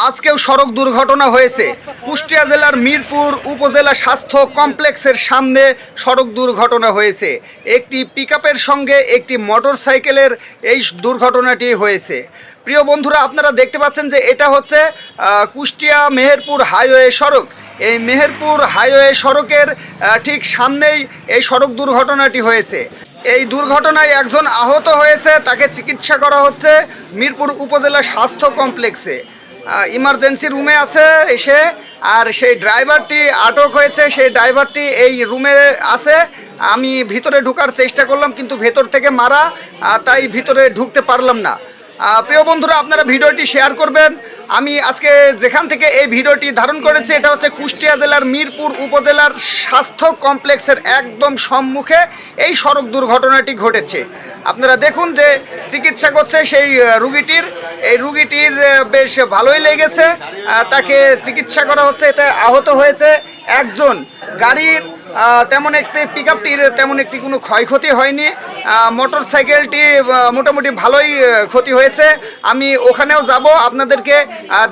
আজকেও সড়ক দুর্ঘটনা হয়েছে। কুষ্টিয়া জেলার মিরপুর উপজেলা স্বাস্থ্য কমপ্লেক্সের সামনে সড়ক দুর্ঘটনা হয়েছে। একটি পিকআপের সঙ্গে একটি মোটরসাইকেলের এই দুর্ঘটনাটি হয়েছে। প্রিয় বন্ধুরা, আপনারা দেখতে পাচ্ছেন যে এটা হচ্ছে কুষ্টিয়া মেহেরপুর হাইওয়ে সড়ক। এই মেহেরপুর হাইওয়ে সড়কের ঠিক সামনেই এই সড়ক দুর্ঘটনাটি হয়েছে। এই দুর্ঘটনায় একজন আহত হয়েছে, তাকে চিকিৎসা করা হচ্ছে মিরপুর উপজেলা স্বাস্থ্য কমপ্লেক্সে। ইমার্জেন্সি রুমে আছে এসে, আর সেই ড্রাইভারটি আটক হয়েছে, সেই ড্রাইভারটি এই রুমে আছে। আমি ভিতরে ঢোকার চেষ্টা করলাম, কিন্তু ভেতর থেকে মারা, তাই ভিতরে ঢুকতে পারলাম না। প্রিয় বন্ধুরা, আপনারা ভিডিওটি শেয়ার করবেন। আমি আজকে যেখান থেকে এই ভিডিওটি ধারণ করেছি এটা হচ্ছে কুষ্টিয়া জেলার মিরপুর উপজেলার স্বাস্থ্য কমপ্লেক্সের একদম সম্মুখে এই সড়ক দুর্ঘটনাটি ঘটেছে। আপনারা দেখুন যে চিকিৎসা করছে সেই রুগীটির। এই রুগীটির বেশ ভালোই লেগেছে, তাকে চিকিৎসা করা হচ্ছে। এতে আহত হয়েছে একজন। গাড়ির তেমন একটি পিকআপটির তেমন একটি কোনো ক্ষয়ক্ষতি হয়নি। মোটর সাইকেলটি মোটামুটি ভালোই ক্ষতি হয়েছে। আমি ওখানেও যাব, আপনাদেরকে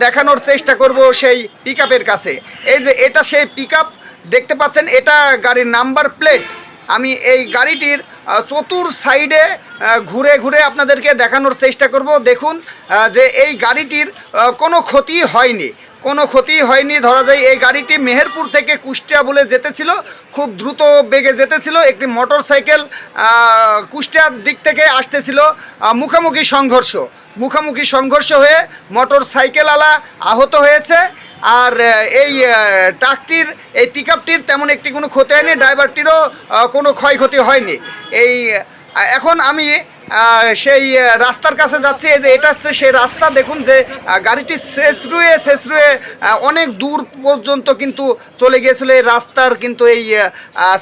দেখানোর চেষ্টা করব সেই পিকআপের কাছে। এই যে এটা সেই পিকআপ দেখতে পাচ্ছেন, এটা গাড়ির নাম্বার প্লেট। আমি এই গাড়িটির চতুর সাইডে ঘুরে ঘুরে আপনাদেরকে দেখানোর চেষ্টা করব। দেখুন যে এই গাড়িটির কোনো ক্ষতি হয়নি, কোনো ক্ষতি হয়নি। ধরা যায় এই গাড়িটি মেহেরপুর থেকে কুষ্টিয়া বলে যেতেছিল, খুব দ্রুত বেগে যেতেছিল। একটি মোটর সাইকেল কুষ্টিয়ার দিক থেকে আসতেছিল। মুখোমুখি সংঘর্ষ হয়ে মোটর সাইকেলওয়ালা আহত হয়েছে। আর এই ট্রাকটির, এই পিকআপটির তেমন একটি কোনো ক্ষতি হয়নি, ড্রাইভারটিরও কোনো ক্ষয়ক্ষতি হয়নি। এখন আমি সেই রাস্তার কাছে যাচ্ছি। এই যে এটা হচ্ছে সেই রাস্তা। দেখুন যে গাড়িটি শেষ রুয়ে অনেক দূর পর্যন্ত কিন্তু চলে গিয়েছিল এই রাস্তার, কিন্তু এই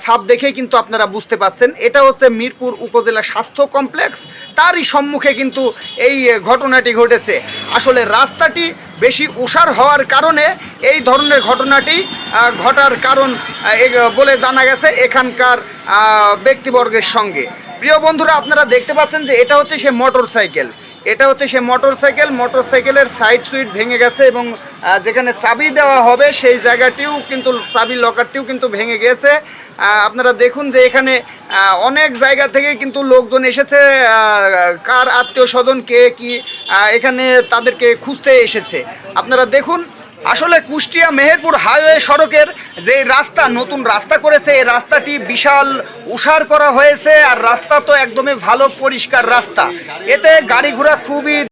ছাপ দেখেই কিন্তু আপনারা বুঝতে পারছেন এটা হচ্ছে মিরপুর উপজেলা স্বাস্থ্য কমপ্লেক্স। তারই সম্মুখে কিন্তু এই ঘটনাটি ঘটেছে। আসলে রাস্তাটি বেশি ওষার হওয়ার কারণে এই ধরনের ঘটনাটি ঘটার কারণ বলে জানা গেছে এখানকার ব্যক্তিবর্গের সঙ্গে। প্রিয় বন্ধুরা, আপনারা দেখতে পাচ্ছেন যে এটা হচ্ছে সে মোটরসাইকেলের সাইড সুইট ভেঙে গেছে, এবং যেখানে চাবি দেওয়া হবে সেই জায়গাটিও কিন্তু, চাবি লকারটিও কিন্তু ভেঙে গেছে। আপনারা দেখুন যে এখানে অনেক জায়গা থেকে কিন্তু লোকজন এসেছে, কার আত্মীয় স্বজন কে কি এখানে তাদেরকে খুঁজতে এসেছে। আপনারা দেখুন, আসলে কুষ্টিয়া মেহেরপুর হাইওয়ে সড়কের যে রাস্তা, নতুন রাস্তা করেছে, এই রাস্তাটি বিশাল উষার করা হয়েছে। আর রাস্তা তো একদমই ভালো পরিষ্কার রাস্তা, এতে গাড়ি ঘোড়া খুবই